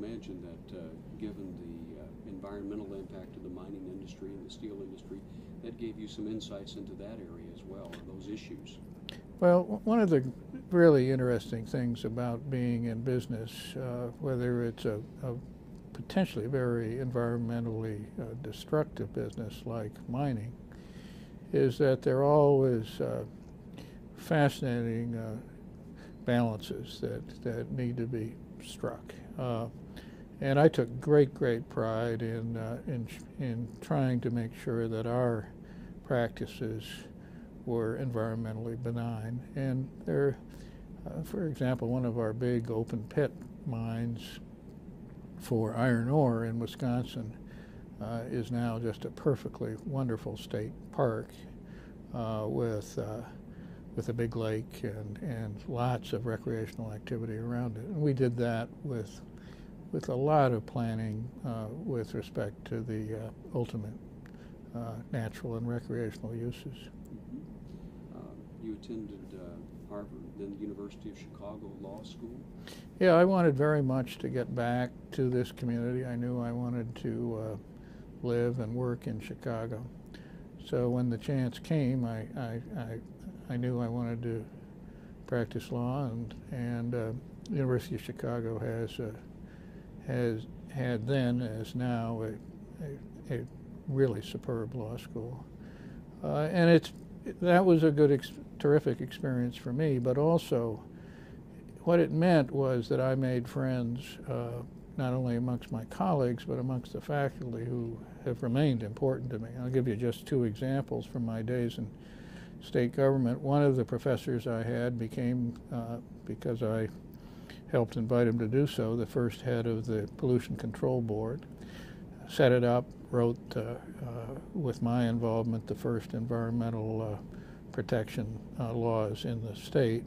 imagine that given the environmental impact of the mining industry and the steel industry, that gave you some insights into that area as well, or those issues. Well, one of the really interesting things about being in business, whether it's a potentially very environmentally destructive business like mining, is that there are always fascinating balances that need to be struck. And I took great pride in trying to make sure that our practices were environmentally benign. And there, for example, one of our big open pit mines for iron ore in Wisconsin is now just a perfectly wonderful state park with a big lake and lots of recreational activity around it. And we did that with a lot of planning with respect to the ultimate natural and recreational uses. You attended Harvard, then the University of Chicago Law School? Yeah, I wanted very much to get back to this community. I knew I wanted to live and work in Chicago. So when the chance came, I knew I wanted to practice law, and the University of Chicago has had then, as now, a really superb law school, and that was a terrific experience for me. But also, what it meant was that I made friends not only amongst my colleagues but amongst the faculty who have remained important to me. I'll give you just two examples from my days in state government. One of the professors I had became, because I helped invite him to do so, the first head of the Pollution Control Board. Set it up, wrote, with my involvement, the first environmental protection laws in the state.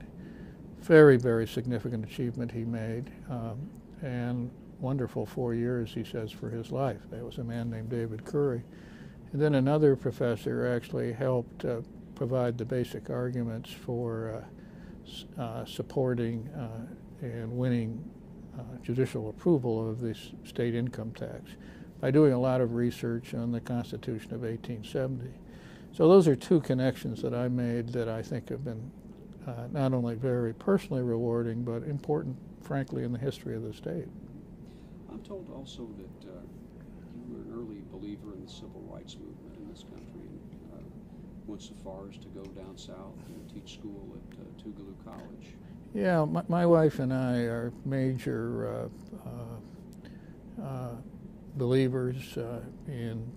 Very significant achievement he made, and wonderful 4 years, he says, for his life. That was a man named David Curry. And then another professor actually helped provide the basic arguments for supporting and winning judicial approval of the state income tax by doing a lot of research on the Constitution of 1870. So those are two connections that I made that I think have been not only very personally rewarding, but important, frankly, in the history of the state. I'm told also that you were an early believer in the civil rights movement in this country, and went so far as to go down south and teach school at Tougaloo College. Yeah, my wife and I are major believers in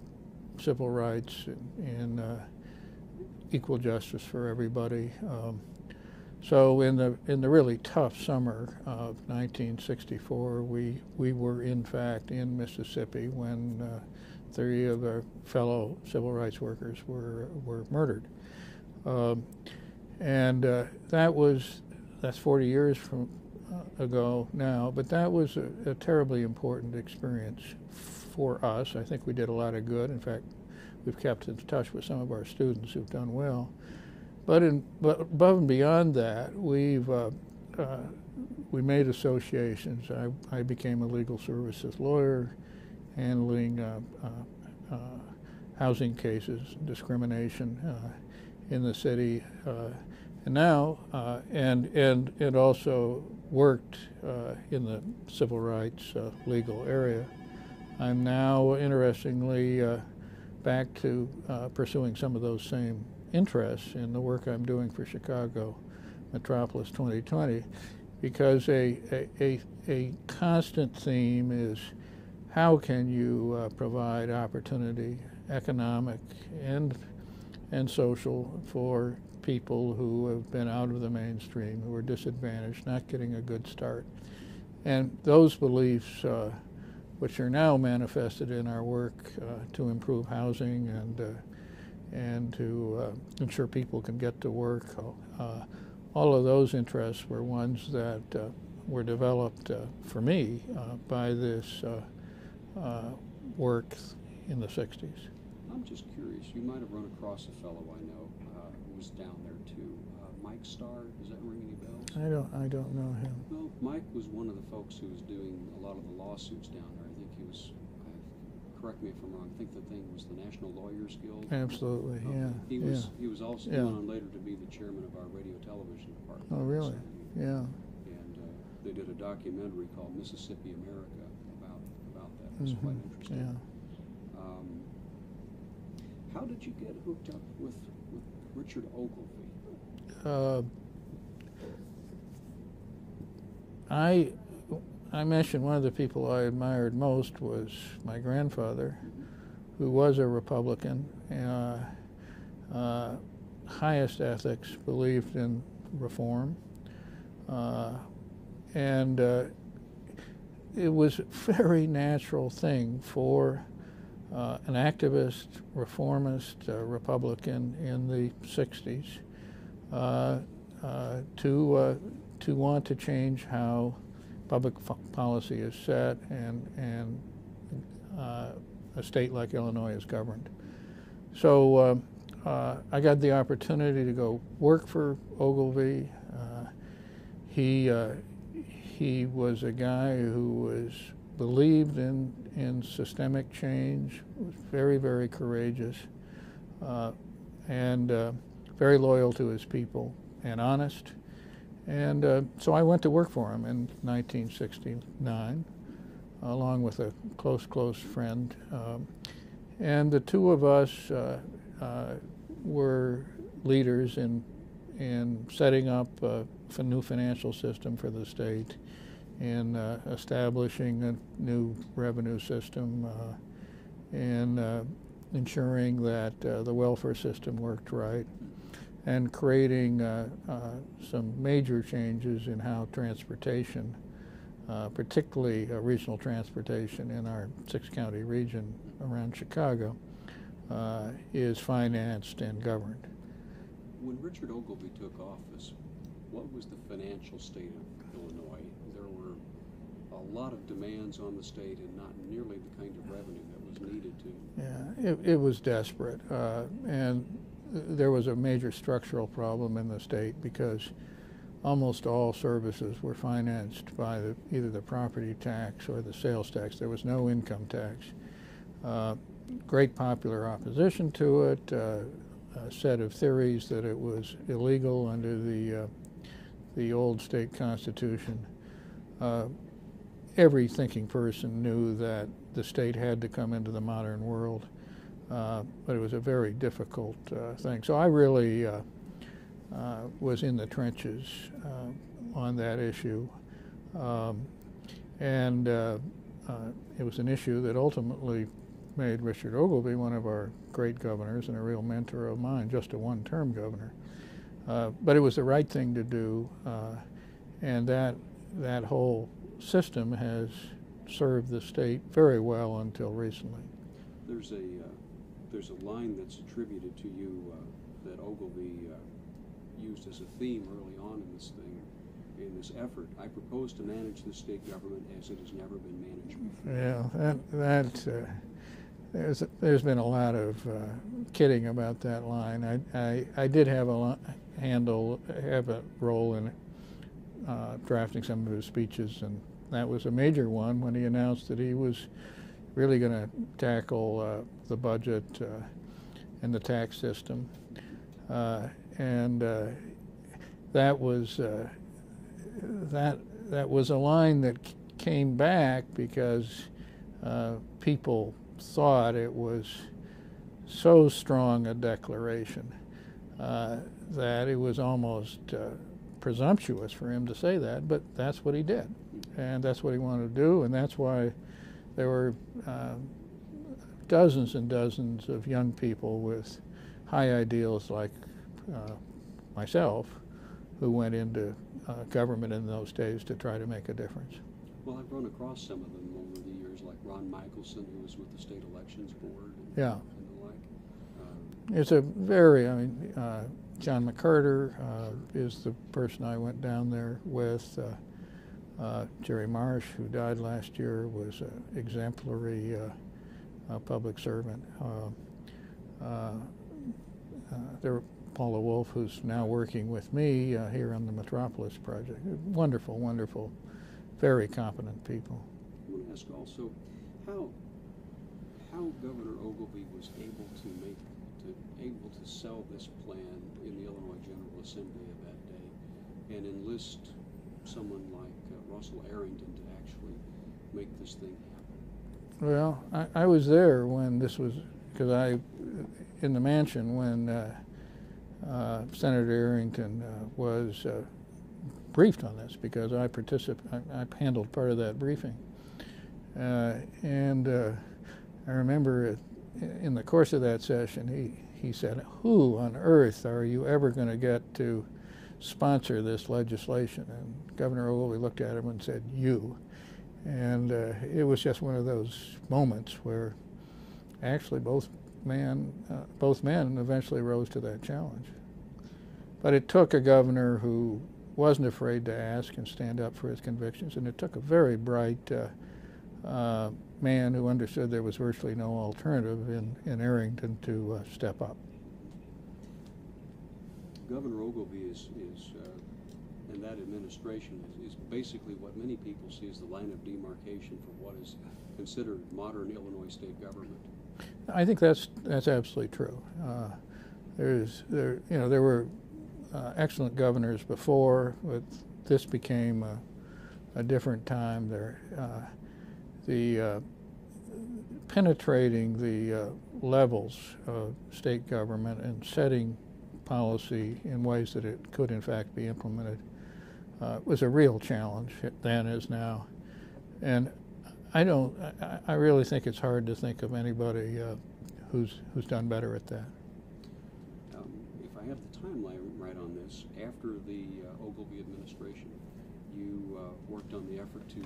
civil rights and equal justice for everybody. So in the really tough summer of 1964, we were in fact in Mississippi when 3 of our fellow civil rights workers were murdered, and that's 40 years ago now. But that was a terribly important experience for us. I think we did a lot of good. In fact, we've kept in touch with some of our students who've done well. But above and beyond that, we made associations. I became a legal services lawyer, handling housing cases, discrimination in the city, and now and also worked in the civil rights legal area. I'm now, interestingly, back to pursuing some of those same interests in the work I'm doing for Chicago Metropolis 2020, because a constant theme is how can you provide opportunity, economic and social, for people who have been out of the mainstream, who are disadvantaged, not getting a good start. And those beliefs, which are now manifested in our work to improve housing and to ensure people can get to work, all of those interests were ones that were developed for me by this work in the 60s. I'm just curious, you might have run across a fellow I know who was down there too, Mike Starr. Does that ring any bells? I don't know him. Well, Mike was one of the folks who was doing a lot of the lawsuits down there. I think he was, correct me if I'm wrong, I think the thing was the National Lawyers Guild. Absolutely, Okay. yeah. He was also Yeah. went on later to be the chairman of our radio television department. Oh, really? Yeah. And they did a documentary called Mississippi America about that. It was quite interesting. Yeah. How did you get hooked up with Richard Ogilvie? I mentioned one of the people I admired most was my grandfather, who was a Republican, highest ethics, believed in reform, and it was a very natural thing for an activist, reformist Republican in the 60s to want to change how public policy is set and a state like Illinois is governed. So I got the opportunity to go work for Ogilvie. He was a guy who believed in systemic change, was very, very courageous, and very loyal to his people and honest. And so I went to work for him in 1969, along with a close friend. And the two of us were leaders in setting up a new financial system for the state, in establishing a new revenue system, and ensuring that the welfare system worked right, and creating some major changes in how transportation, particularly regional transportation in our six-county region around Chicago, is financed and governed. When Richard Ogilvie took office, what was the financial state of Illinois? There were a lot of demands on the state and not nearly the kind of revenue that was needed to. Yeah, it was desperate, and there was a major structural problem in the state because almost all services were financed by either the property tax or the sales tax. There was no income tax. Great popular opposition to it, a set of theories that it was illegal under the old state constitution. Every thinking person knew that the state had to come into the modern world, but it was a very difficult thing. So I really was in the trenches on that issue, and it was an issue that ultimately made Richard Ogilvie one of our great governors and a real mentor of mine, just a one-term governor. But it was the right thing to do, and that whole system has served the state very well until recently. There's a line that's attributed to you that Ogilvie used as a theme early on in this thing, in this effort. I propose to manage the state government as it has never been managed before. Yeah, there's been a lot of kidding about that line. I did have a role in drafting some of his speeches, and that was a major one when he announced that he was really going to tackle the budget and the tax system, and that was a line that came back because people thought it was so strong a declaration that it was almost presumptuous for him to say that, but that's what he did, and that's what he wanted to do, and that's why there were dozens and dozens of young people with high ideals like myself who went into government in those days to try to make a difference. Well, I've run across some of them over the years, like Ron Michelson, who was with the State Elections Board and Yeah. the like. It's a very, John McCarter is the person I went down there with. Jerry Marsh, who died last year, was an exemplary public servant. There were Paula Wolf, who's now working with me here on the Metropolis project. Wonderful, wonderful, very competent people. I want to ask also how Governor Ogilvie was able to sell this plan in the Illinois General Assembly of that day and enlist someone like Russell Arrington to actually make this thing happen. Well, I was there when this was, because in the mansion when Senator Arrington was briefed on this, because I handled part of that briefing. And I remember in the course of that session, he said, "Who on earth are you ever going to get to sponsor this legislation?" And Governor Ogilvie looked at him and said, "You." And it was just one of those moments where actually both men eventually rose to that challenge. But it took a governor who wasn't afraid to ask and stand up for his convictions, and it took a very bright man who understood there was virtually no alternative in Arrington to step up. Governor Ogilvie and that administration is basically what many people see as the line of demarcation for what is considered modern Illinois state government. I think that's absolutely true. There were excellent governors before, but this became a different time. Penetrating the levels of state government and setting policy in ways that it could in fact be implemented was a real challenge then as now. And I really think it's hard to think of anybody who's done better at that. If I have the timeline right on this, after the Ogilvie administration, you worked on the effort to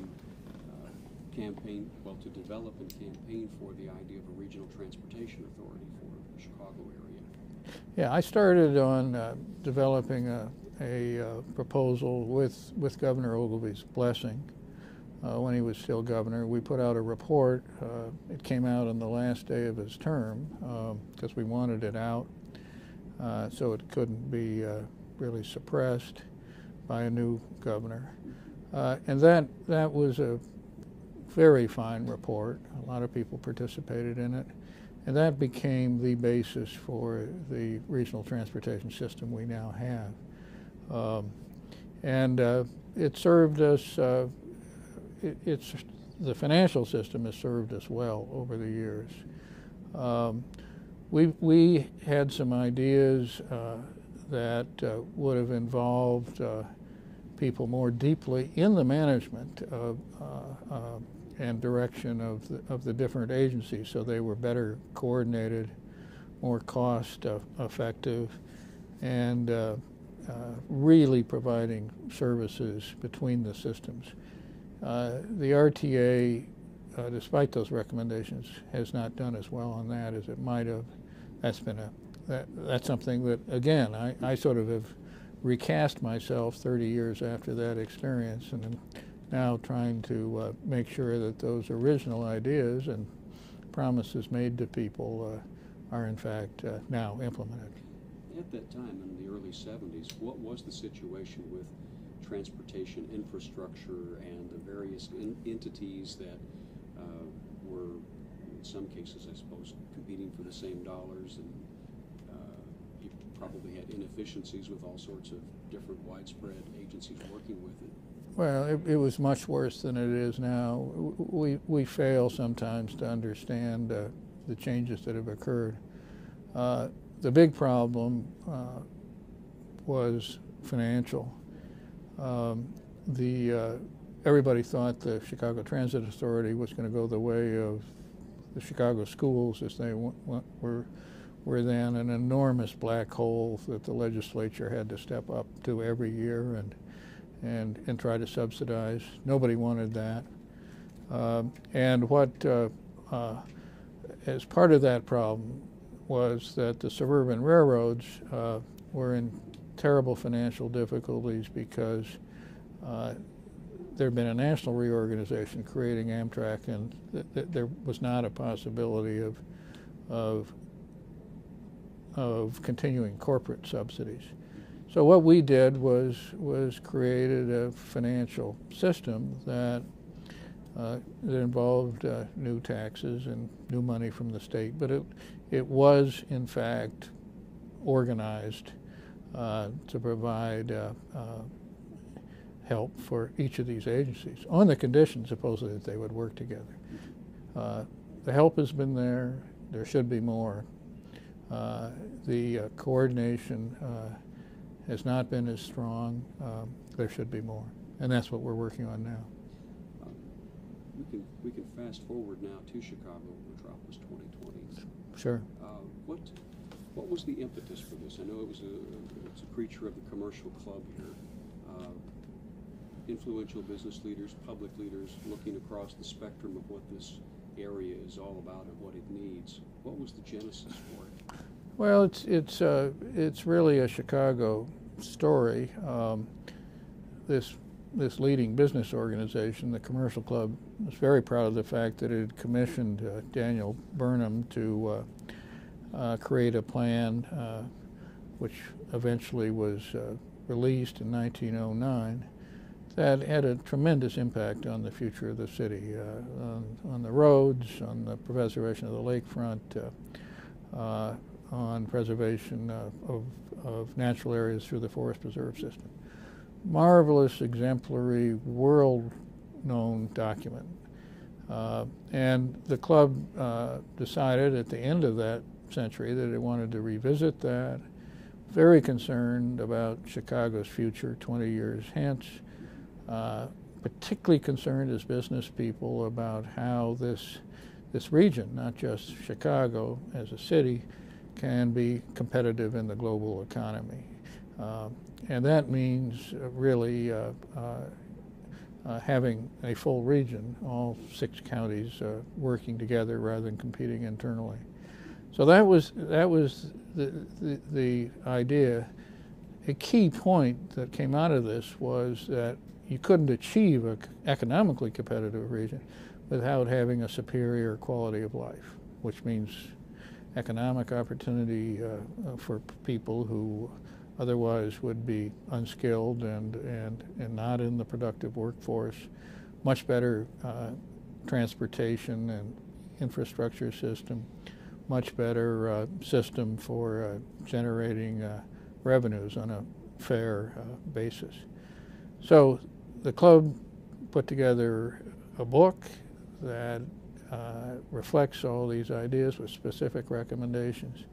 to develop and campaign for the idea of a regional transportation authority for the Chicago area. Yeah, I started on developing a proposal with Governor Ogilvie's blessing when he was still governor. We put out a report. It came out on the last day of his term because we wanted it out so it couldn't be really suppressed by a new governor. And that was a very fine report. A lot of people participated in it. And that became the basis for the regional transportation system we now have. It served us, the financial system has served us well over the years. We had some ideas that would have involved people more deeply in the management and direction of the different agencies, so they were better coordinated, more cost effective, and really providing services between the systems. The RTA, despite those recommendations, has not done as well on that as it might have. That's something that, again, I sort of have recast myself 30 years after that experience, and I'm now trying to make sure that those original ideas and promises made to people are in fact now implemented. At that time, in the early 70s, what was the situation with transportation infrastructure and the various entities that were, in some cases, I suppose, competing for the same dollars, and you probably had inefficiencies with all sorts of different widespread agencies working with it? Well, it was much worse than it is now. We fail sometimes to understand the changes that have occurred. The big problem was financial. Everybody thought the Chicago Transit Authority was going to go the way of the Chicago schools, as they were then an enormous black hole that the legislature had to step up to every year and try to subsidize. Nobody wanted that. And what, as part of that problem, was that the suburban railroads were in terrible financial difficulties because there had been a national reorganization creating Amtrak, and there was not a possibility of of continuing corporate subsidies. So what we did was created a financial system that involved new taxes and new money from the state, but it was in fact organized to provide help for each of these agencies on the condition supposedly that they would work together. The help has been there. There should be more. The coordination has not been as strong. There should be more, and that's what we're working on now. We can fast forward now to Chicago Metropolis 2020. Sure. What was the impetus for this? I know it's a creature of the commercial club here. Influential business leaders, public leaders, looking across the spectrum of what this area is all about and what it needs. What was the genesis for it? Well, it's really a Chicago story. This leading business organization, the Commercial Club, was very proud of the fact that it had commissioned Daniel Burnham to create a plan which eventually was released in 1909 that had a tremendous impact on the future of the city, on the roads, on the preservation of the lakefront, on preservation of natural areas through the forest preserve system. Marvelous, exemplary, world-known document. And the club decided at the end of that century that it wanted to revisit that, very concerned about Chicago's future 20 years hence, particularly concerned as business people about how this region, not just Chicago as a city, can be competitive in the global economy. And that means really having a full region, all 6 counties working together rather than competing internally. So that was the idea. A key point that came out of this was that you couldn't achieve an economically competitive region without having a superior quality of life, which means economic opportunity for people who otherwise would be unskilled and not in the productive workforce, much better transportation and infrastructure system, much better system for generating revenues on a fair basis. So the club put together a book that reflects all these ideas with specific recommendations.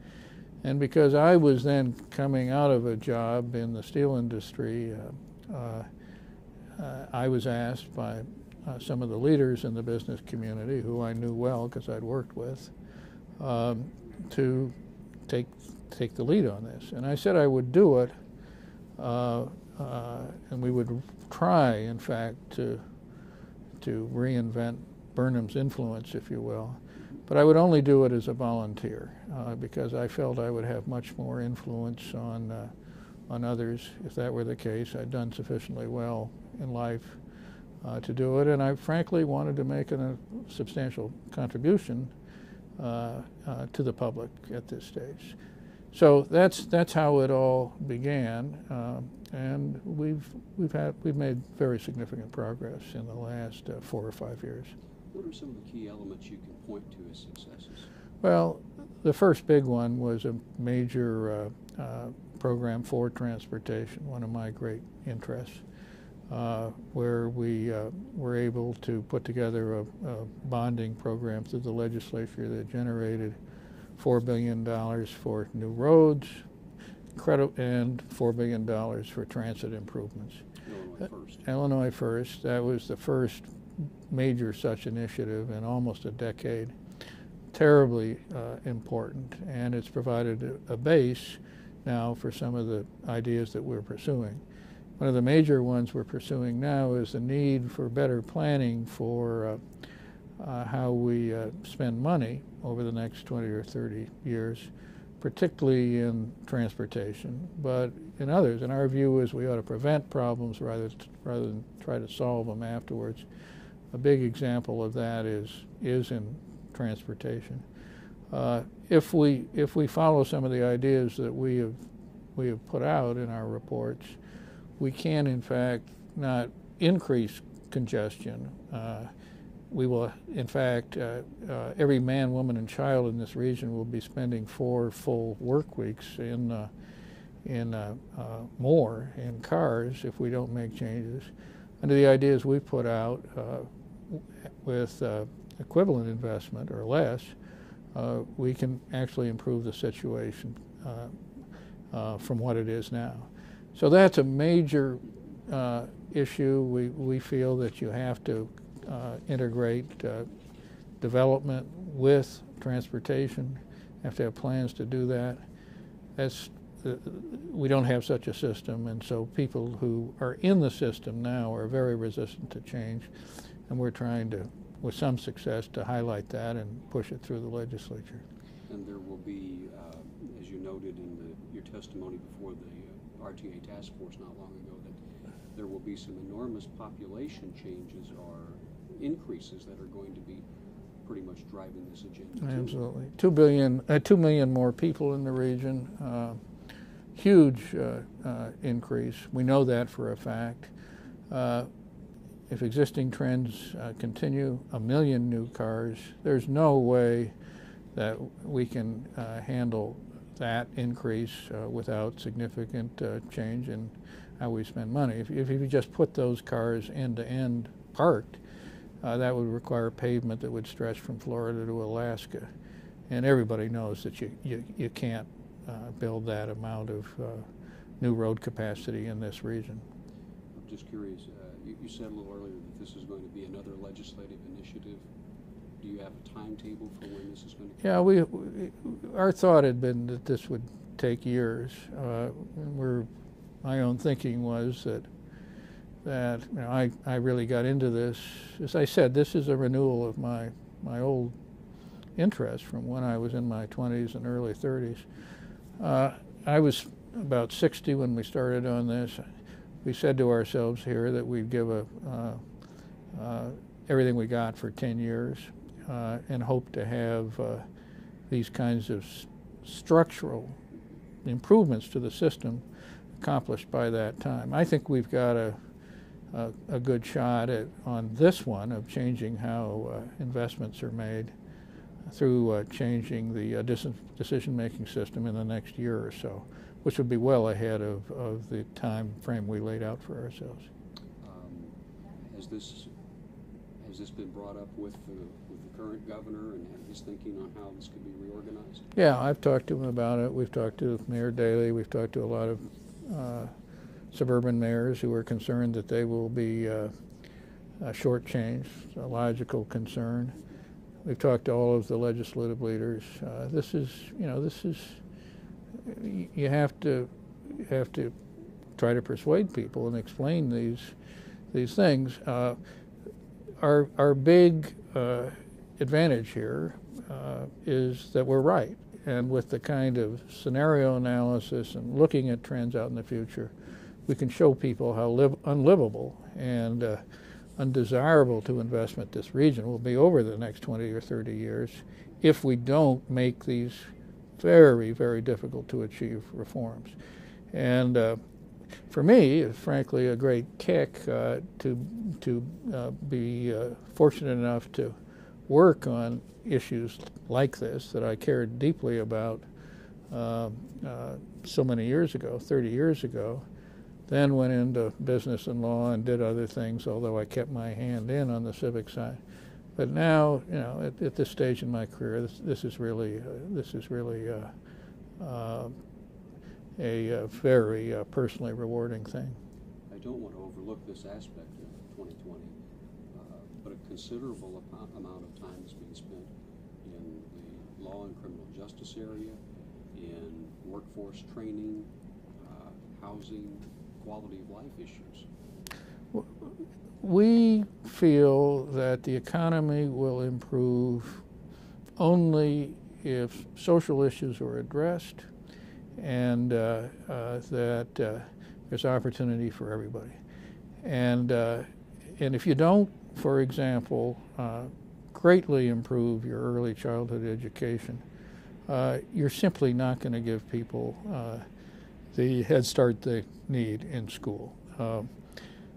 And because I was then coming out of a job in the steel industry, I was asked by some of the leaders in the business community, who I knew well because I'd worked with, to take the lead on this. And I said I would do it, and we would try, in fact, to reinvent Burnham's influence, if you will. But I would only do it as a volunteer because I felt I would have much more influence on others if that were the case. I'd done sufficiently well in life to do it, and I frankly wanted to make a substantial contribution to the public at this stage. So that's how it all began, and we've made very significant progress in the last 4 or 5 years. What are some of the key elements you can point to as successes? Well, the first big one was a major program for transportation, one of my great interests, where we were able to put together a bonding program through the legislature that generated $4 billion for new roads and $4 billion for transit improvements. Illinois First. Illinois First. That was the first major such initiative in almost a decade. Terribly important, and it's provided a base now for some of the ideas that we're pursuing. One of the major ones we're pursuing now is the need for better planning for how we spend money over the next 20 or 30 years, particularly in transportation, but in others. And our view is we ought to prevent problems rather than try to solve them afterwards. A big example of that is in transportation. If we follow some of the ideas that we have put out in our reports, we can in fact not increase congestion. We will, in fact, every man, woman, and child in this region will be spending 4 full work weeks more in cars if we don't make changes. Under the ideas we put out, with equivalent investment or less, we can actually improve the situation from what it is now. So that's a major issue. We feel that you have to integrate development with transportation. You have to have plans to do that. We don't have such a system, and so people who are in the system now are very resistant to change, and we're trying to, with some success, to highlight that and push it through the legislature. And there will be, as you noted in your testimony before the RTA task force not long ago, that there will be some enormous population changes or increases that are going to be pretty much driving this agenda. Absolutely. 2 million more people in the region. Huge increase. We know that for a fact. If existing trends continue, 1 million new cars, there's no way that we can handle that increase without significant change in how we spend money. If you just put those cars end to end parked, that would require pavement that would stretch from Florida to Alaska. And everybody knows that you can't build that amount of new road capacity in this region. I'm just curious, you said a little earlier that this is going to be another legislative initiative. Do you have a timetable for when this is going to come? Yeah, our thought had been that this would take years. My own thinking was that I really got into this. As I said, this is a renewal of my old interest from when I was in my 20s and early 30s. I was about 60 when we started on this. We said to ourselves here that we'd give everything we got for 10 years and hope to have these kinds of structural improvements to the system accomplished by that time. I think we've got a good shot on this one of changing how investments are made through changing the decision-making system in the next year or so, which would be well ahead of the time frame we laid out for ourselves. Has this been brought up with the current governor and his thinking on how this could be reorganized? Yeah, I've talked to him about it. We've talked to Mayor Daley. We've talked to a lot of suburban mayors who are concerned that they will be shortchanged, a logical concern. We've talked to all of the legislative leaders. You have to try to persuade people and explain these things. Our big advantage here is that we're right, and with the kind of scenario analysis and looking at trends out in the future, we can show people how unlivable and undesirable to investment this region will be over the next 20 or 30 years if we don't make these very, very difficult to achieve reforms. And for me, it's frankly a great kick to be fortunate enough to work on issues like this that I cared deeply about so many years ago, 30 years ago. Then went into business and law and did other things, although I kept my hand in on the civic side. But now, at this stage in my career, this is really a very personally rewarding thing. I don't want to overlook this aspect of 2020, but a considerable amount of time has been spent in the law and criminal justice area, in workforce training, housing, quality of life issues. We feel that the economy will improve only if social issues are addressed and that there's opportunity for everybody. And if you don't, for example, greatly improve your early childhood education, you're simply not going to give people the head start they need in school.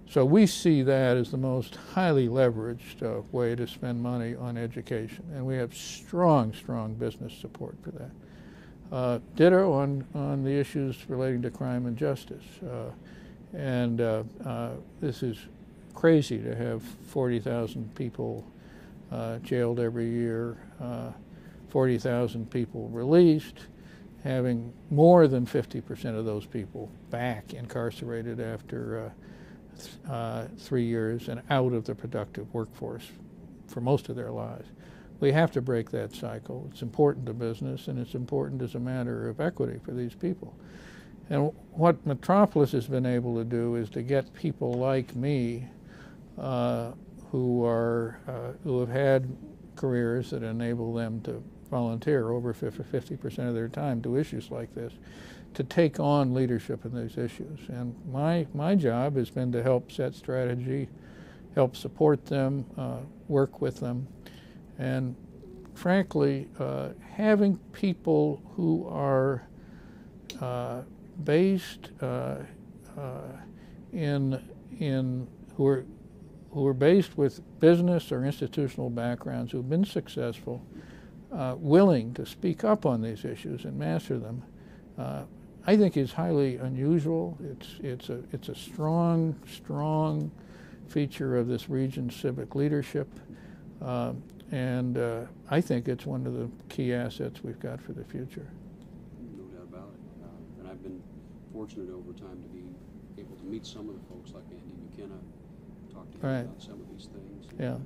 So we see that as the most highly leveraged way to spend money on education, and we have strong, strong business support for that. Ditto on the issues relating to crime and justice. This is crazy to have 40,000 people jailed every year, 40,000 people released, having more than 50% of those people back incarcerated after 3 years and out of the productive workforce for most of their lives. We have to break that cycle. It's important to business, and it's important as a matter of equity for these people. And what Metropolis has been able to do is to get people like me who have had careers that enable them to volunteer over 50% of their time to issues like this, to take on leadership in these issues. And my job has been to help set strategy, help support them, work with them, and frankly, having based who are based with business or institutional backgrounds, who've been successful, willing to speak up on these issues and master them, I think is highly unusual. It's a strong feature of this region's civic leadership, and I think it's one of the key assets we've got for the future. No doubt about it. And I've been fortunate over time to be able to meet some of the folks like Andy McKenna, talk to him Right. about some of these things. Yeah.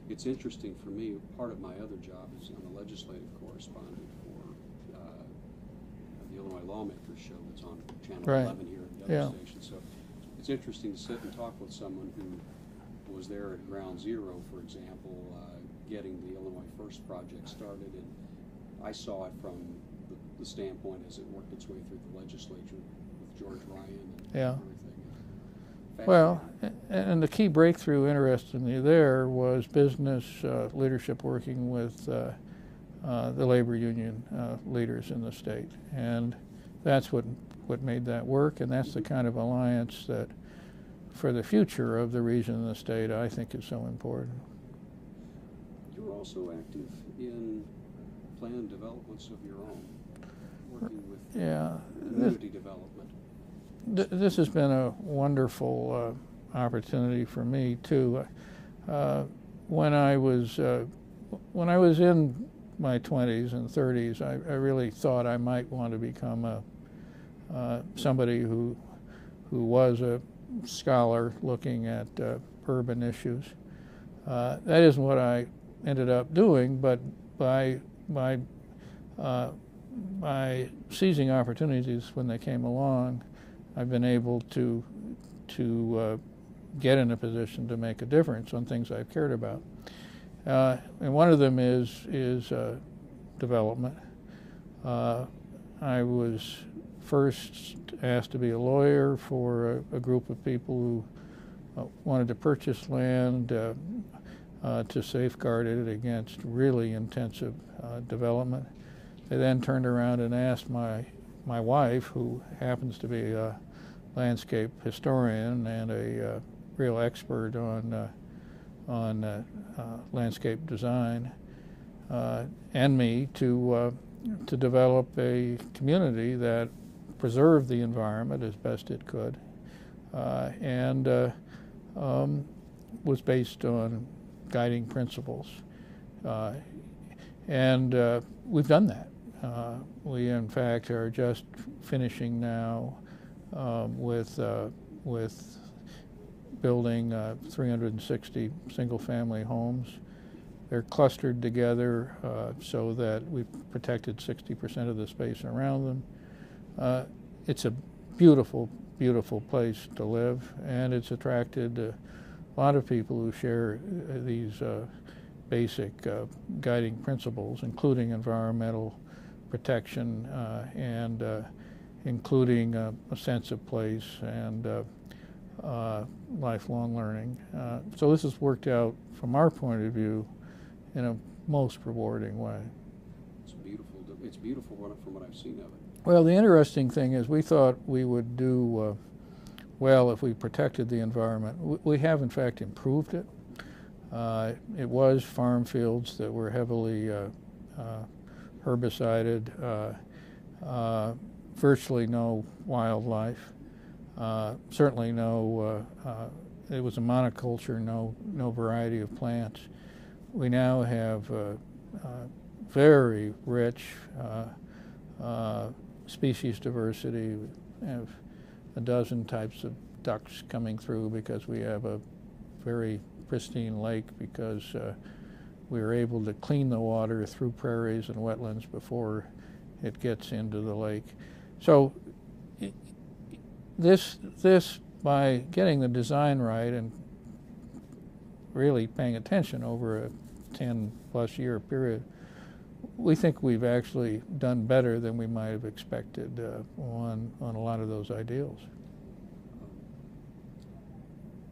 It's interesting for me, part of my other job is I'm a legislative correspondent for the Illinois Lawmakers show that's on Channel Right. 11 here at the other station. So it's interesting to sit and talk with someone who was there at ground zero, for example, getting the Illinois First project started, and I saw it from the standpoint as it worked its way through the legislature with George Ryan and everything. Well, and the key breakthrough, interestingly, there was business leadership working with the labor union leaders in the state, and that's what made that work, and that's the kind of alliance that, for the future of the region and the state, I think is so important. You're also active in planned developments of your own, working with community development. This has been a wonderful opportunity for me too. When I was in my 20s and 30s, I really thought I might want to become somebody who was a scholar looking at urban issues. That isn't what I ended up doing, but by seizing opportunities when they came along, I've been able to get in a position to make a difference on things I've cared about. And one of them is development. I was first asked to be a lawyer for a group of people who wanted to purchase land to safeguard it against really intensive development. They then turned around and asked my wife, who happens to be a landscape historian and a real expert on landscape design, and me to develop a community that preserved the environment as best it could, and was based on guiding principles. And we've done that. We, in fact, are just finishing now with building 360 single-family homes. They're clustered together so that we've protected 60% of the space around them. It's a beautiful, beautiful place to live, and it's attracted a lot of people who share these basic guiding principles, including environmental protection and including a sense of place and lifelong learning. So this has worked out, from our point of view, in a most rewarding way. It's beautiful to it's beautiful from what I've seen of it. Well, the interesting thing is we thought we would do well if we protected the environment. We have, in fact, improved it. It was farm fields that were heavily herbicided, virtually no wildlife, certainly no, it was a monoculture, no variety of plants. We now have very rich species diversity. We have a dozen types of ducks coming through because we have a very pristine lake, because we were able to clean the water through prairies and wetlands before it gets into the lake. So this by getting the design right and really paying attention over a 10+ year period, we think we've actually done better than we might have expected on a lot of those ideals.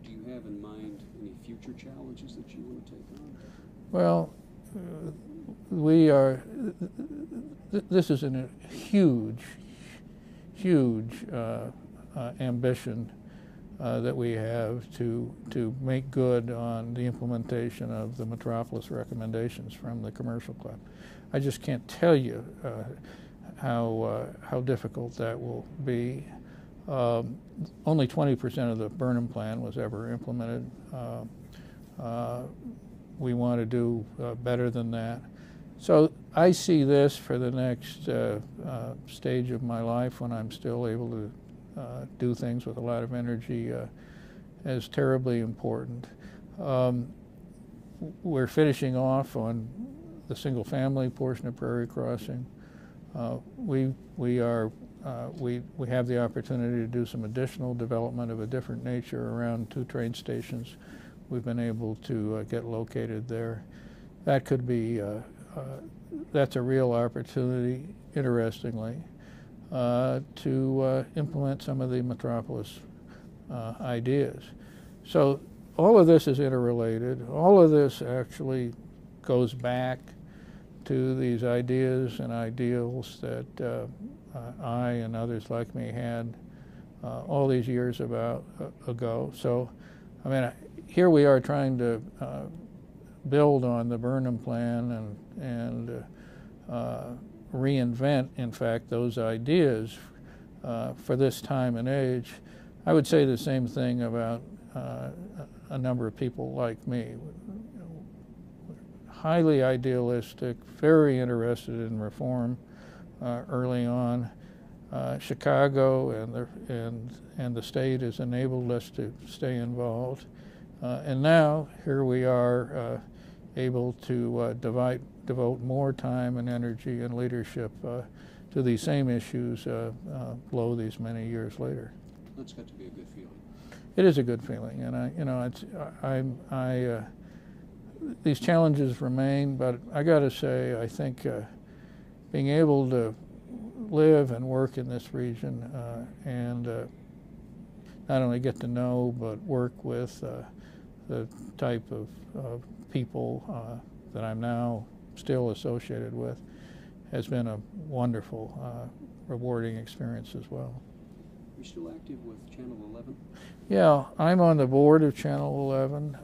Do you have in mind any future challenges that you want to take on? Well, we are, this is a huge ambition that we have to make good on the implementation of the Metropolis recommendations from the Commercial Club. I just can't tell you how difficult that will be. Only 20% of the Burnham Plan was ever implemented. We want to do better than that. So I see this for the next stage of my life, when I'm still able to do things with a lot of energy, as terribly important. We're finishing off on the single-family portion of Prairie Crossing. We have the opportunity to do some additional development of a different nature around 2 train stations. We've been able to get located there. That could be, that's a real opportunity, interestingly, to implement some of the Metropolis ideas. So all of this is interrelated. All of this actually goes back to these ideas and ideals that I and others like me had all these years ago. So, I mean, here we are trying to build on the Burnham Plan and reinvent, in fact, those ideas for this time and age. I would say the same thing about a number of people like me. Highly idealistic, very interested in reform early on. Chicago and the state has enabled us to stay involved. And now here we are able to devote more time and energy and leadership to these same issues below these many years later. That's got to be a good feeling. It is a good feeling, and these challenges remain, but I got to say, I think being able to live and work in this region and not only get to know but work with the type of people that I'm now still associated with has been a wonderful, rewarding experience as well. You're still active with Channel 11? Yeah, I'm on the board of Channel 11.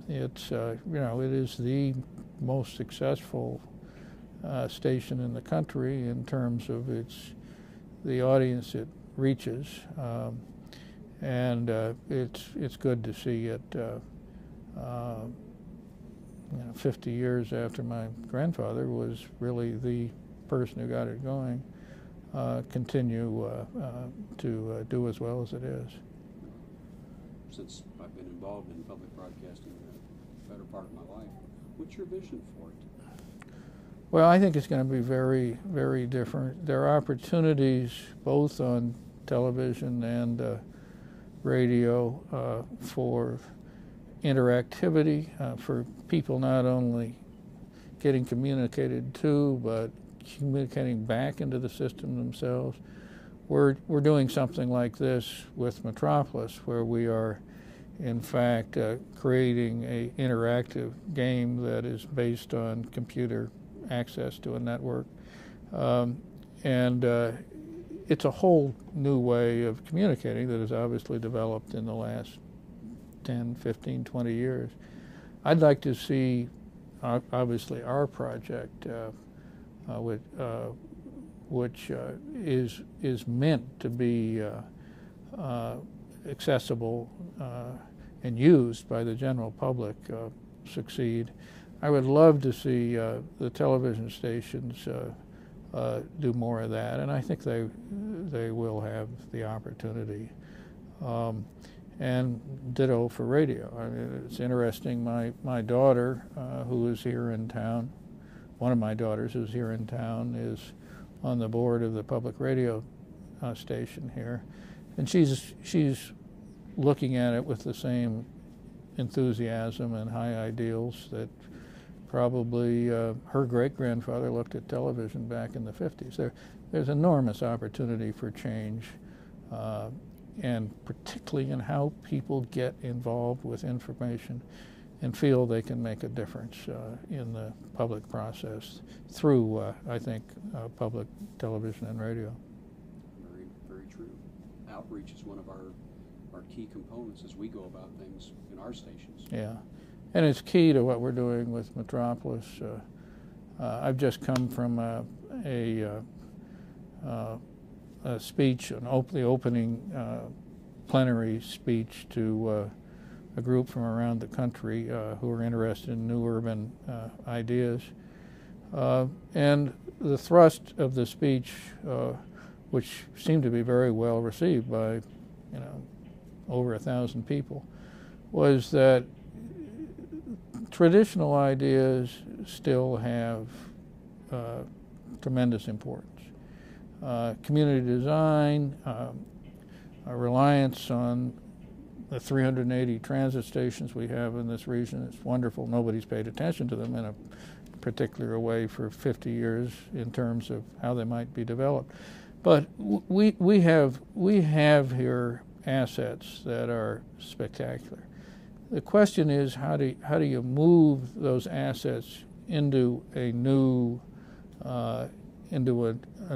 It's it is the most successful station in the country in terms of the audience it reaches, and it's good to see it. 50 years after my grandfather was really the person who got it going, continue to do as well as it is. Since I've been involved in public broadcasting the better part of my life, what's your vision for it? Well, I think it's going to be very, very different. There are opportunities both on television and radio for interactivity, for people not only getting communicated to, but communicating back into the system themselves. We're doing something like this with Metropolis, where we are, in fact, creating an interactive game that is based on computer access to a network. And it's a whole new way of communicating that has obviously developed in the last 10, 15, 20 years. I'd like to see, obviously, our project, which is meant to be accessible and used by the general public, succeed. I would love to see the television stations do more of that, and I think they will have the opportunity. And ditto for radio. I mean, it's interesting. My daughter, who is here in town, one of my daughters who's here in town, is on the board of the public radio station here, and she's looking at it with the same enthusiasm and high ideals that probably her great-grandfather looked at television back in the 50s. There's enormous opportunity for change, and particularly in how people get involved with information and feel they can make a difference in the public process through, I think, public television and radio. Very, very true. Outreach is one of our key components as we go about things in our stations. Yeah, and it's key to what we're doing with Metropolis. I've just come from a speech, the opening plenary speech to a group from around the country who are interested in new urban ideas. And the thrust of the speech, which seemed to be very well received by, over 1,000 people, was that traditional ideas still have tremendous importance. Community design, a reliance on the 380 transit stations we have in this region. It's wonderful. Nobody's paid attention to them in a particular way for 50 years in terms of how they might be developed. But we have here assets that are spectacular. The question is, how do you move those assets into a new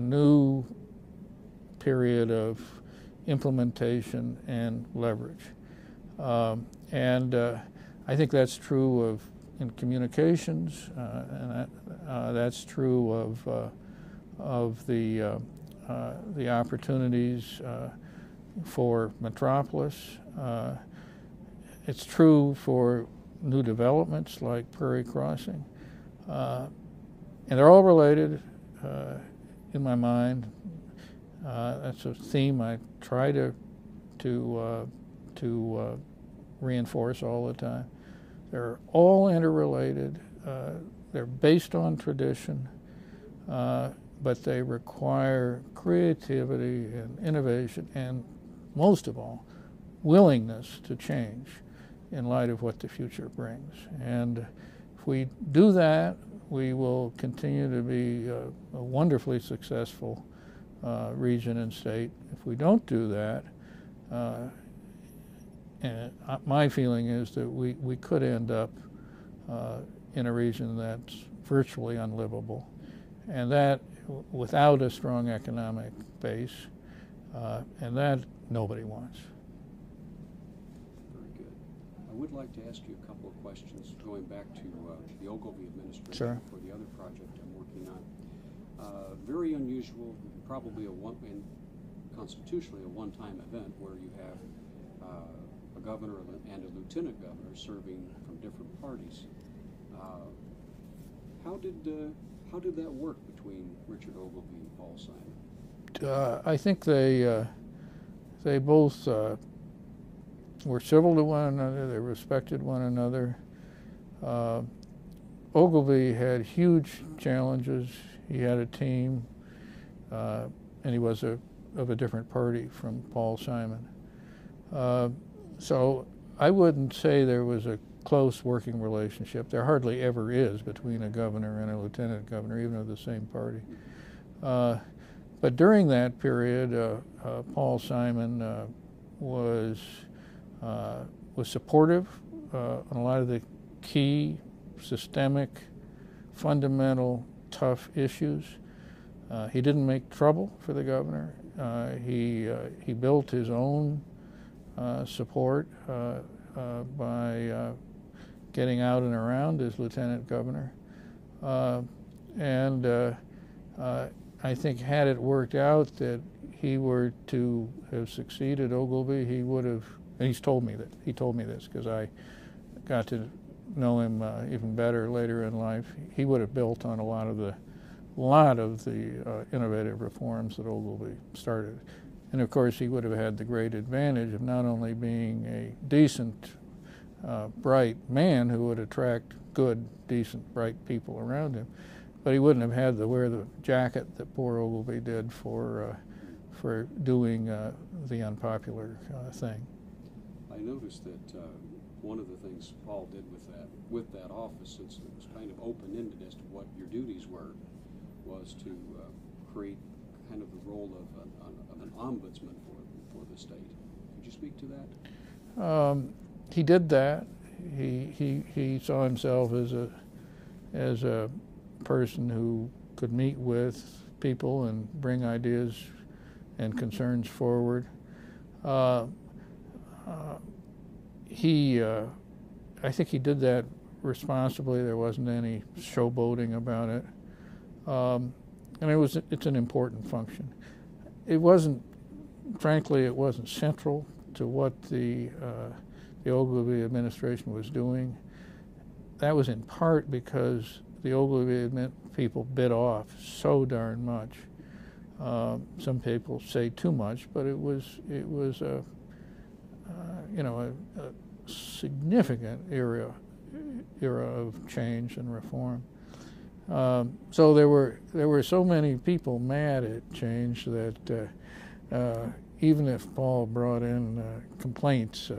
new period of implementation and leverage? I think that's true in communications, and that's true of the opportunities for Metropolis. It's true for new developments like Prairie Crossing, and they're all related in my mind. That's a theme I try to reinforce all the time. They're all interrelated. They're based on tradition, but they require creativity and innovation, and most of all, willingness to change in light of what the future brings. And if we do that, we will continue to be a wonderfully successful region and state. If we don't do that, and my feeling is that we could end up in a region that's virtually unlivable, and that without a strong economic base, and that nobody wants. Very good. I would like to ask you a couple of questions going back to the Ogilvy administration. Sure. For the other project I'm working on. Very unusual, probably constitutionally a one-time event where you have a governor and a lieutenant governor serving from different parties. How did that work between Richard Ogilvy and Paul Simon? I think they both were civil to one another. They respected one another. Ogilvy had huge challenges. He had a team, and he was of a different party from Paul Simon. So I wouldn't say there was a close working relationship. There hardly ever is between a governor and a lieutenant governor, even of the same party. But during that period, Paul Simon was supportive on a lot of the key, systemic, fundamental, tough issues. He didn't make trouble for the governor. He built his own support by getting out and around as lieutenant governor. I think had it worked out that he were to have succeeded Ogilvy, he would have, and he told me this because I got to know him even better later in life. He would have built on a lot of the innovative reforms that Ogilvy started. And of course he would have had the great advantage of not only being a decent, bright man who would attract good, decent, bright people around him, but he wouldn't have had to wear the jacket that poor Ogilvy did for doing the unpopular thing. I noticed that one of the things Paul did with that office, since it was kind of open-ended as to what your duties were, was to create kind of the role of an ombudsman for the state. Could you speak to that? He did that. He saw himself as a person who could meet with people and bring ideas and concerns forward. I think he did that responsibly. There wasn't any showboating about it. And it's an important function. Frankly, it wasn't central to what the Ogilvy administration was doing. That was in part because the Ogilvy people bit off so darn much. Some people say too much, but it was a significant era of change and reform. So there were so many people mad at change that even if Paul brought in complaints,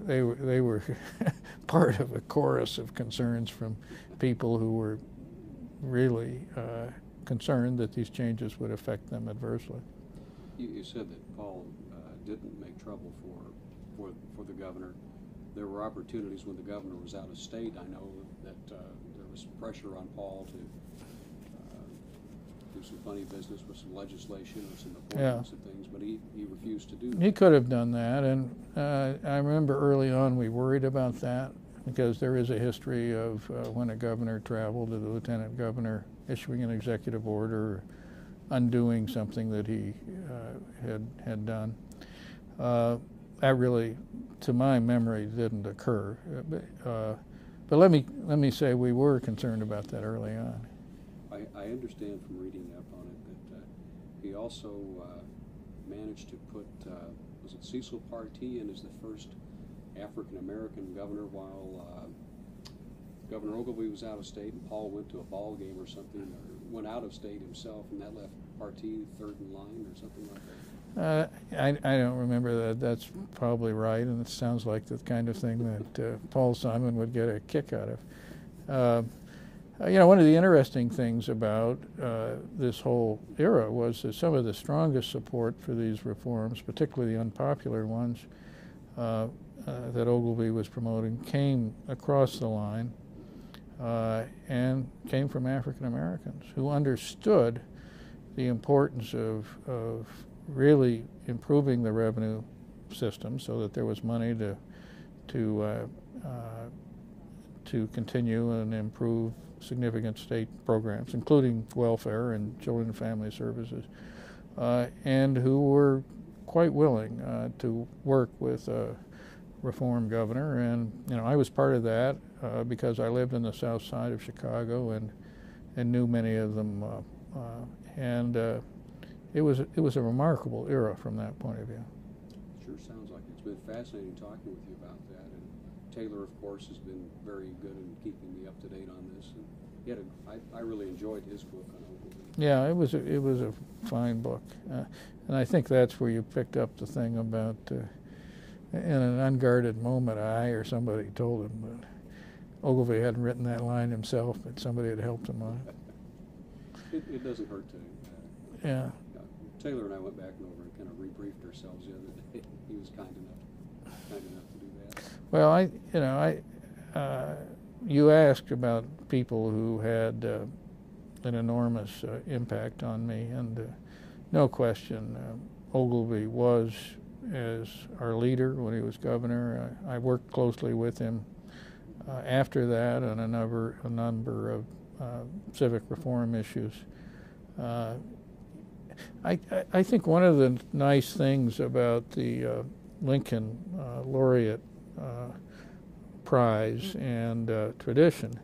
they were part of a chorus of concerns from people who were really concerned that these changes would affect them adversely. You said that Paul didn't make trouble for the governor. There were opportunities when the governor was out of state. I know that there was pressure on Paul to do some funny business with some legislation or some appointments and things, but he refused to do that. He could have done that, and I remember early on we worried about that because there is a history of when a governor traveled to the lieutenant governor issuing an executive order, undoing something that he had done. That really, to my memory, didn't occur. But let me say we were concerned about that early on. I understand from reading up on it that he also managed to put, was it Cecil Partee in as the first African-American governor while Governor Ogilvy was out of state, and Paul went to a ball game or something, or went out of state himself, and that left Partee third in line or something like that? I don't remember that. That's probably right, and it sounds like the kind of thing that Paul Simon would get a kick out of. One of the interesting things about this whole era was that some of the strongest support for these reforms, particularly the unpopular ones that Ogilvy was promoting, came across the line and came from African Americans who understood the importance of really improving the revenue system so that there was money to continue and improve significant state programs, including welfare and children and family services, and who were quite willing to work with a reform governor. And I was part of that because I lived in the south side of Chicago and knew many of them, it was a remarkable era from that point of view. Sure sounds like it. It's been fascinating talking with you about that. And Taylor, of course, has been very good in keeping me up to date on this. And I really enjoyed his book on Ogilvy. Yeah, it was a fine book, and I think that's where you picked up the thing about in an unguarded moment, I or somebody told him that Ogilvy hadn't written that line himself, but somebody had helped him on it. It doesn't hurt to. Yeah. Taylor and I went back over and kind of rebriefed ourselves the other day. He was kind enough to do that. Well, you asked about people who had an enormous impact on me, and no question, Ogilvy was, as our leader when he was governor. I worked closely with him after that on a number of civic reform issues. I think one of the nice things about the Lincoln Laureate Prize and tradition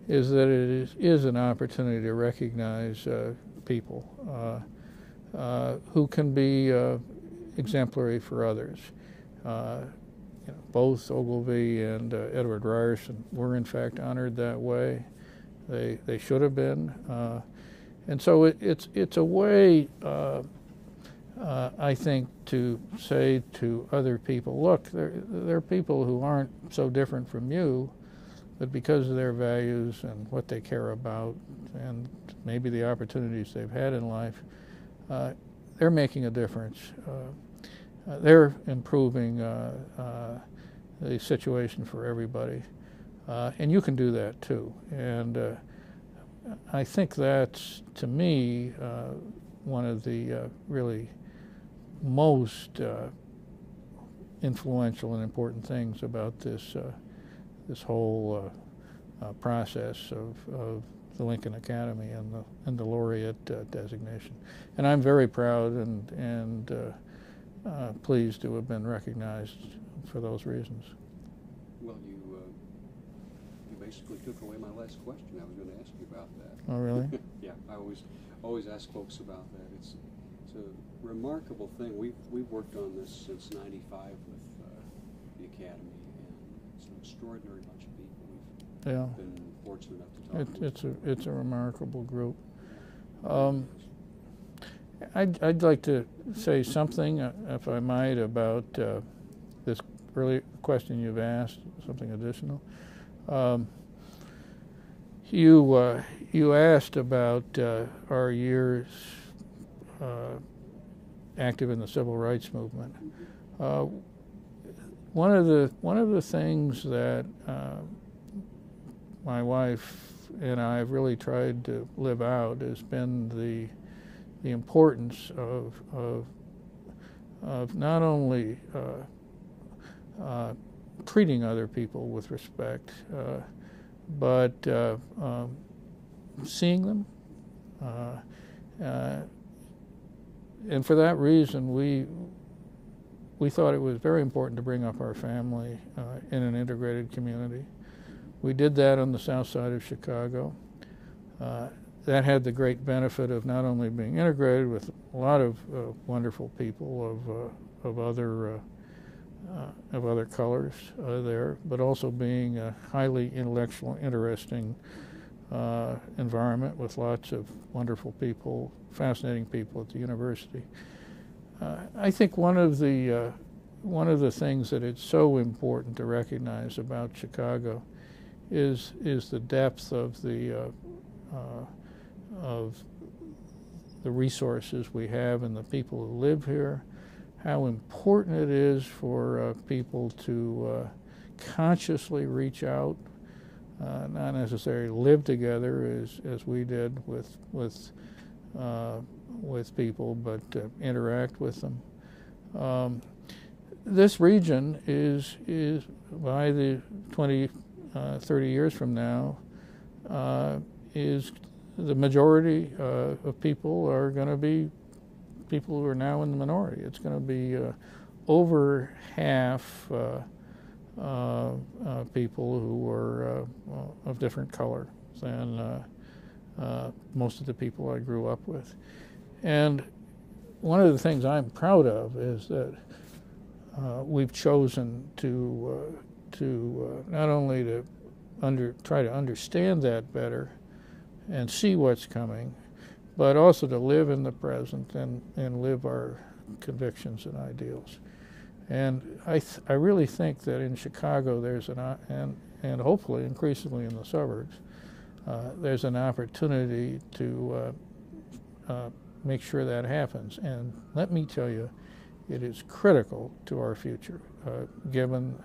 is that it is an opportunity to recognize people who can be exemplary for others. Both Ogilvy and Edward Ryerson were in fact honored that way. They should have been. And so it's a way, I think, to say to other people, look, there are people who aren't so different from you, but because of their values and what they care about and maybe the opportunities they've had in life, they're making a difference. They're improving the situation for everybody. And you can do that too. And I think that's, to me, one of the really most influential and important things about this whole process of the Lincoln Academy and the laureate designation. And I'm very proud and pleased to have been recognized for those reasons. Well, you basically took away my last question. I was going to ask you about that. Oh, really? Yeah, I always ask folks about that. It's a remarkable thing. We've worked on this since '95 with the Academy, and it's an extraordinary bunch of people. We've been fortunate enough to talk with. It's a remarkable group. I'd like to say something, if I might, about this early question you've asked, something additional. You asked about our years active in the civil rights movement. One of the things that my wife and I have really tried to live out has been the importance of not only treating other people with respect, but seeing them. And for that reason, we thought it was very important to bring up our family in an integrated community. We did that on the south side of Chicago. That had the great benefit of not only being integrated with a lot of wonderful people of other colors there, but also being a highly intellectual, interesting environment with lots of wonderful people, fascinating people at the university. I think one of the things that it's so important to recognize about Chicago is the depth of the resources we have and the people who live here, how important it is for people to consciously reach out, not necessarily live together as we did with people, but interact with them. This region is by the 30 years from now, is the majority of people are going to be people who are now in the minority. It's going to be over half people who are of different color than most of the people I grew up with. And one of the things I'm proud of is that we've chosen to not only to try to understand that better and see what's coming, but also to live in the present and live our convictions and ideals. And I really think that in Chicago there's and hopefully increasingly in the suburbs, there's an opportunity to make sure that happens. And let me tell you, it is critical to our future, given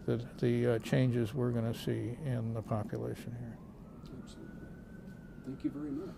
the changes we're going to see in the population here. Absolutely. Thank you very much.